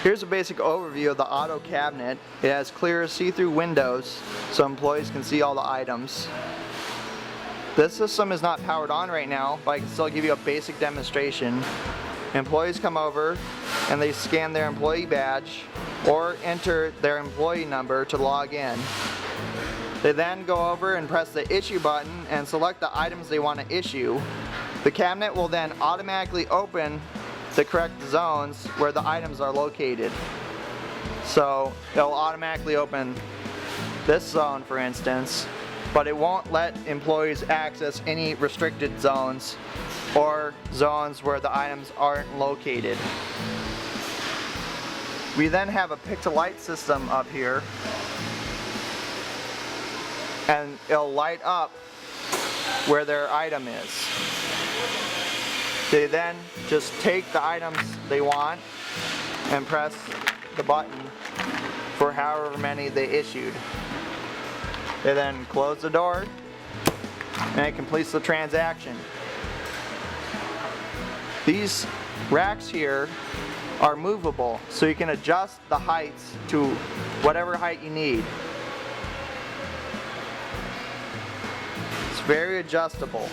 Here's a basic overview of the auto cabinet. It has clear see-through windows so employees can see all the items. This system is not powered on right now, but I can still give you a basic demonstration. Employees come over and they scan their employee badge or enter their employee number to log in. They then go over and press the issue button and select the items they want to issue. The cabinet will then automatically open the correct zones where the items are located. So it'll automatically open this zone, for instance, but it won't let employees access any restricted zones or zones where the items aren't located. We then have a pick-to-light system up here, and it'll light up where their item is. They then just take the items they want and press the button for however many they issued. They then close the door and it completes the transaction. These racks here are movable, so you can adjust the heights to whatever height you need. It's very adjustable.